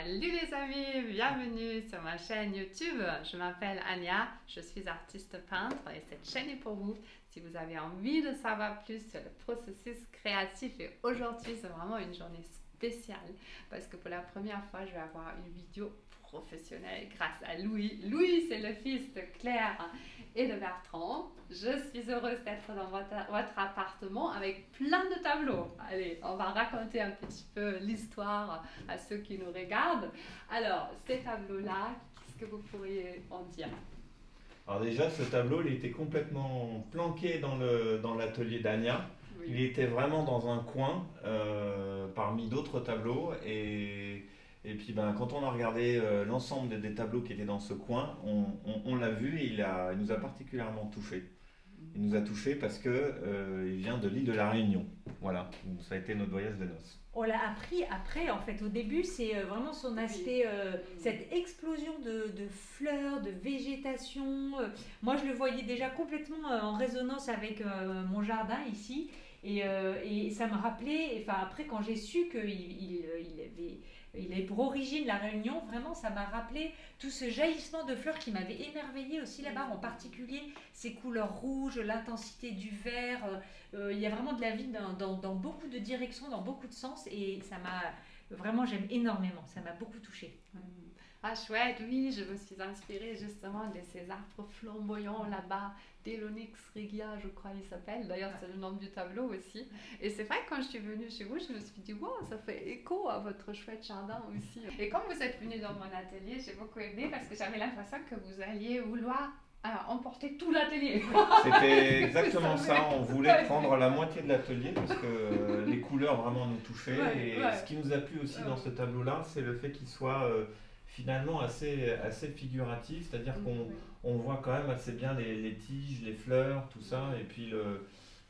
Salut les amis, bienvenue sur ma chaîne YouTube. Je m'appelle Anya, je suis artiste peintre et cette chaîne est pour vous si vous avez envie de savoir plus sur le processus créatif. Et aujourd'hui, c'est vraiment une journée spéciale parce que pour la première fois, je vais avoir une vidéo professionnelle grâce à Louis. Louis, c'est le fils de Claire et de Bertrand. Je suis heureuse d'être dans votre appartement avec plein de tableaux. Allez, on va raconter un petit peu l'histoire à ceux qui nous regardent. Alors, ces tableaux-là, qu'est-ce que vous pourriez en dire? Alors déjà, ce tableau, il était complètement planqué dans l'atelier d'Anya. Oui. Il était vraiment dans un coin parmi d'autres tableaux. Et puis quand on a regardé l'ensemble des tableaux qui étaient dans ce coin, on l'a vu et il nous a particulièrement touché. Il nous a touché parce qu'il vient de l'île de la Réunion. Voilà, donc ça a été notre voyage de noces. On l'a appris après, en fait, au début, c'est vraiment son aspect, cette explosion de fleurs, de végétation. Moi, je le voyais déjà complètement en résonance avec mon jardin ici. Et ça me rappelait, enfin après quand j'ai su il est pour origine la Réunion, vraiment ça m'a rappelé tout ce jaillissement de fleurs qui m'avait émerveillé aussi là-bas, en particulier ces couleurs rouges, l'intensité du vert. Il y a vraiment de la vie dans beaucoup de directions, dans beaucoup de sens, et ça m'a vraiment, j'aime énormément, ça m'a beaucoup touchée. Ah chouette, oui, je me suis inspirée justement de ces arbres flamboyants là-bas, d'Elonyx regia, je crois il s'appelle, d'ailleurs c'est le nom du tableau aussi. Et c'est vrai que quand je suis venue chez vous, je me suis dit, wow, ça fait écho à votre chouette jardin aussi. Et quand vous êtes venu dans mon atelier, j'ai beaucoup aimé parce que j'avais l'impression que vous alliez vouloir emporter tout l'atelier. C'était exactement ça, on voulait prendre la moitié de l'atelier parce que les couleurs vraiment nous touchaient. Ce qui nous a plu aussi dans ce tableau-là, c'est le fait qu'il soit finalement assez figuratif, c'est-à-dire qu'on voit quand même assez bien les tiges, les fleurs, tout ça, et puis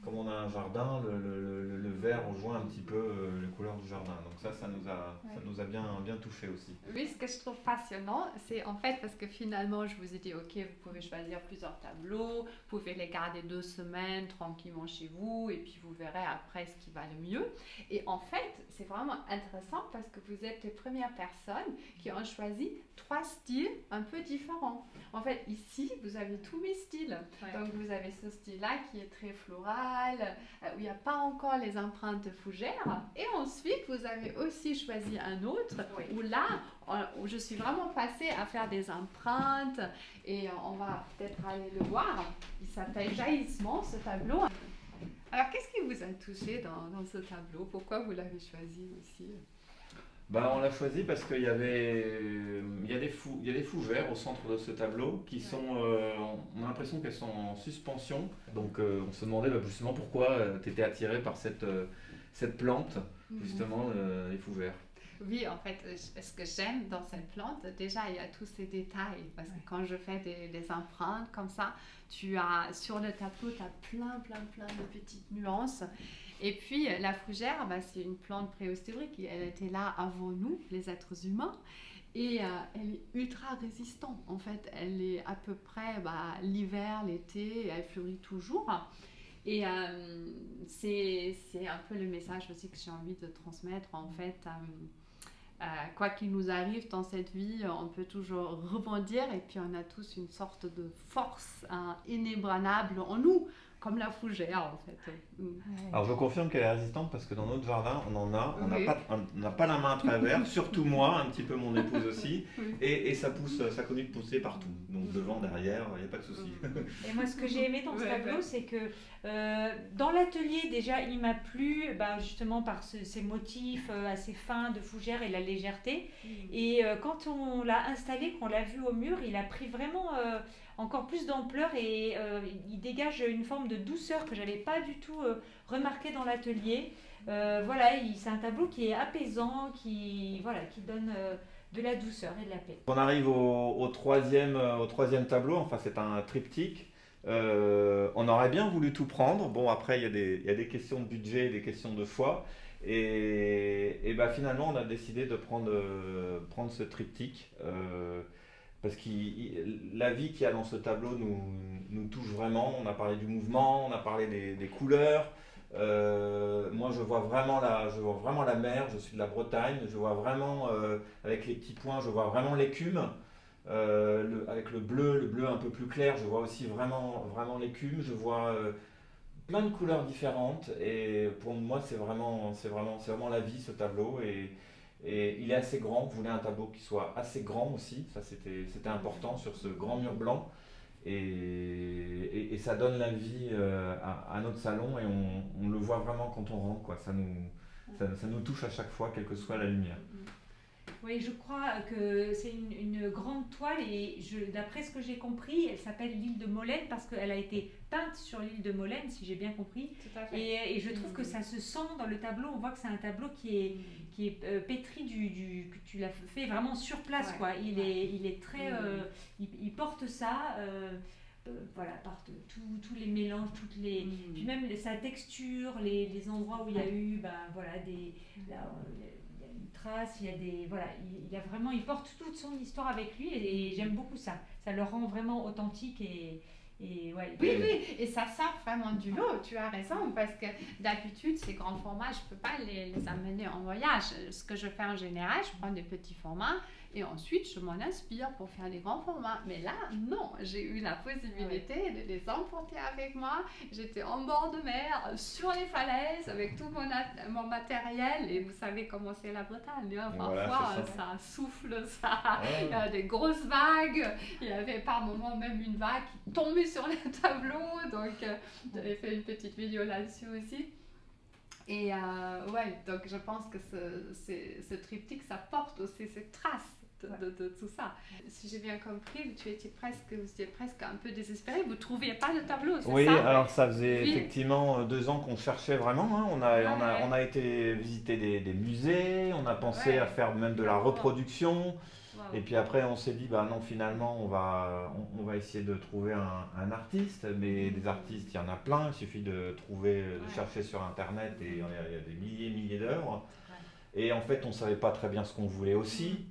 comme on a un jardin, le vert rejoint un petit peu les couleurs du jardin. Donc ça nous a bien touché aussi. Oui, ce que je trouve passionnant, c'est en fait parce que finalement, je vous ai dit, ok, vous pouvez choisir plusieurs tableaux, vous pouvez les garder 2 semaines tranquillement chez vous, et puis vous verrez après ce qui va le mieux. Et en fait, c'est vraiment intéressant parce que vous êtes les premières personnes qui ont choisi 3 styles un peu différents. En fait, ici, vous avez tous mes styles. Ouais. Donc, vous avez ce style-là qui est très floral, où il n'y a pas encore les empreintes de fougères. Et ensuite, vous avez aussi choisi un autre, où là, où je suis vraiment passée à faire des empreintes. Et on va peut-être aller le voir. Il s'appelle Jaillissement, ce tableau. Alors, qu'est-ce qui vous a touché dans ce tableau? Pourquoi vous l'avez choisi aussi? On l'a choisi parce qu'il y a des fougères au centre de ce tableau qui sont, on a l'impression qu'elles sont en suspension. Donc on se demandait justement pourquoi tu étais attiré par cette plante, justement, les fougères. Oui, en fait, ce que j'aime dans cette plante, déjà, il y a tous ces détails. Parce que quand je fais des empreintes comme ça, sur le tableau, tu as plein de petites nuances. Et puis, la fougère, c'est une plante préhistorique. Elle était là avant nous, les êtres humains. Et elle est ultra résistante. En fait, elle est à peu près l'hiver, l'été, elle fleurit toujours. Et c'est un peu le message aussi que j'ai envie de transmettre. En fait, quoi qu'il nous arrive dans cette vie, on peut toujours rebondir. Et puis, on a tous une sorte de force inébranlable en nous. Comme la fougère en fait. Alors je confirme qu'elle est résistante parce que dans notre jardin on n'a pas la main à travers, surtout moi, un petit peu mon épouse aussi, et ça continue de pousser partout, donc devant, derrière, il n'y a pas de souci. Et moi ce que j'ai aimé dans ce tableau, c'est que dans l'atelier déjà il m'a plu justement par ces motifs assez fins de fougère et la légèreté, et quand on l'a installé, qu'on l'a vu au mur, il a pris vraiment encore plus d'ampleur et il dégage une forme de douceur que j'avais pas du tout remarqué dans l'atelier. C'est un tableau qui est apaisant, qui donne de la douceur et de la paix. On arrive au troisième tableau, enfin c'est un triptyque. On aurait bien voulu tout prendre. Bon, après il y a des questions de budget, des questions de choix. Et finalement on a décidé de prendre ce triptyque. Parce que la vie qu'il y a dans ce tableau nous touche vraiment. On a parlé du mouvement, on a parlé des couleurs, Moi, je vois vraiment la mer, je suis de la Bretagne, je vois vraiment, avec les petits points, je vois vraiment l'écume. Avec le bleu un peu plus clair, je vois aussi vraiment l'écume. Je vois plein de couleurs différentes et pour moi, c'est vraiment la vie ce tableau. Et il est assez grand, vous voulez un tableau qui soit assez grand aussi, ça c'était important sur ce grand mur blanc. Et ça donne la vie à notre salon et on le voit vraiment quand on rentre, quoi. Ça nous touche à chaque fois, quelle que soit la lumière. Oui, je crois que c'est une grande toile et d'après ce que j'ai compris, elle s'appelle l'île de Molène parce qu'elle a été peinte sur l'île de Molène, si j'ai bien compris. Tout à fait. Et je trouve que ça se sent dans le tableau, on voit que c'est un tableau qui est pétri que tu l'as fait vraiment sur place, quoi. Il est très... il porte ça... voilà, par tous les mélanges, puis même sa texture, les endroits où il y a eu, voilà, il y a une trace, il porte toute son histoire avec lui et j'aime beaucoup ça. Ça le rend vraiment authentique ouais. Oui, et ça sort vraiment du lot, tu as raison, parce que d'habitude, ces grands formats, je ne peux pas les amener en voyage. Ce que je fais en général, je prends des petits formats et ensuite je m'en inspire pour faire des grands formats. Mais là, non, j'ai eu la possibilité de les emporter avec moi. J'étais en bord de mer, sur les falaises, avec tout mon matériel. Et vous savez comment c'est la Bretagne, hein. Parfois ça souffle, il y a des grosses vagues. Il y avait par moments même une vague qui tombait sur le tableau. Donc j'avais fait une petite vidéo là-dessus aussi. Et donc je pense que ce triptyque, ça porte aussi cette trace de tout ça. Si j'ai bien compris, vous étiez presque un peu désespéré, vous ne trouviez pas de tableau, c'est ça? Oui, alors ça faisait effectivement 2 ans qu'on cherchait vraiment, hein. On a été visiter des musées, on a pensé à faire même de la reproduction. Et puis après, on s'est dit, non, finalement, on va essayer de trouver un artiste, mais des artistes, il y en a plein, il suffit de chercher sur Internet et il y a des milliers d'œuvres. Et en fait, on ne savait pas très bien ce qu'on voulait aussi.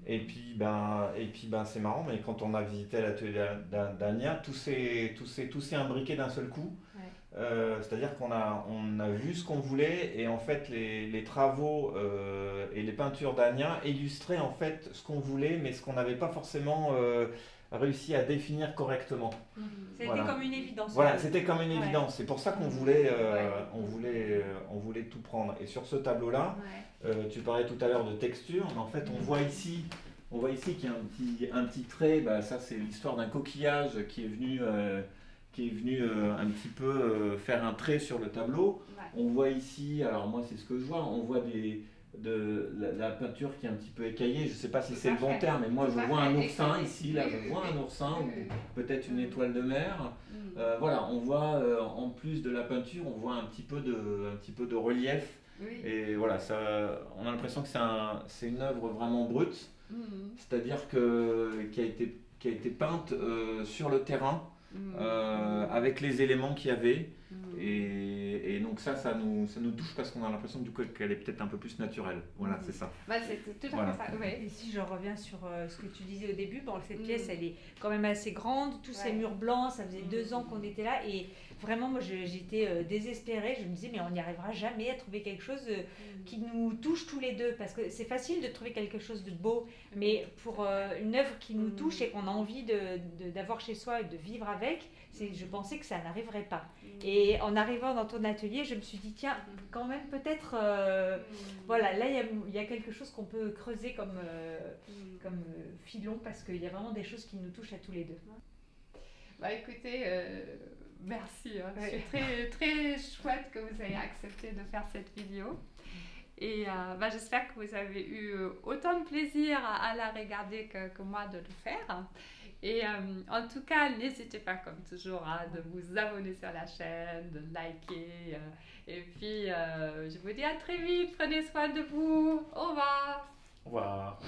Et puis, c'est marrant, mais quand on a visité l'atelier d'Ania, tout s'est imbriqué d'un seul coup. C'est-à-dire qu'on a vu ce qu'on voulait et en fait les travaux et les peintures d'Ania illustraient en fait ce qu'on voulait mais ce qu'on n'avait pas forcément réussi à définir correctement. C'était comme une évidence. Voilà, c'était comme une évidence. C'est pour ça qu'on voulait, on voulait tout prendre. Et sur ce tableau-là, tu parlais tout à l'heure de texture, mais en fait on voit ici qu'il y a un petit trait. Ça c'est l'histoire d'un coquillage qui est venu un petit peu faire un trait sur le tableau. On voit ici, alors moi c'est ce que je vois, on voit la peinture qui est un petit peu écaillée, je ne sais pas si c'est le bon terme, mais moi je vois un oursin ici, là je vois un oursin ou peut-être une étoile de mer. Voilà, on voit en plus de la peinture, on voit un petit peu de relief. Et voilà, on a l'impression que c'est une œuvre vraiment brute, c'est-à-dire qui a été peinte sur le terrain. Avec les éléments qu'il y avait et donc ça nous touche parce qu'on a l'impression du coup qu'elle est peut-être un peu plus naturelle. Voilà, c'est ça. C'est tout à fait ça. Et si je reviens sur ce que tu disais au début, cette pièce elle est quand même assez grande, tous ces murs blancs, ça faisait 2 ans qu'on était là et vraiment moi j'étais désespérée, je me disais mais on n'y arrivera jamais à trouver quelque chose qui nous touche tous les deux parce que c'est facile de trouver quelque chose de beau mais pour une œuvre qui nous touche et qu'on a envie d'avoir chez soi et de vivre avec, je pensais que ça n'arriverait pas. Et en arrivant dans ton atelier, je me suis dit tiens, quand même peut-être voilà, là il y a quelque chose qu'on peut creuser comme filon parce qu'il y a vraiment des choses qui nous touchent à tous les deux. Écoutez, merci. C'est très, très chouette que vous ayez accepté de faire cette vidéo. Et j'espère que vous avez eu autant de plaisir à la regarder que moi de le faire. Et en tout cas, n'hésitez pas comme toujours de vous abonner sur la chaîne, de liker. Et puis, je vous dis à très vite. Prenez soin de vous. Au revoir. Au revoir.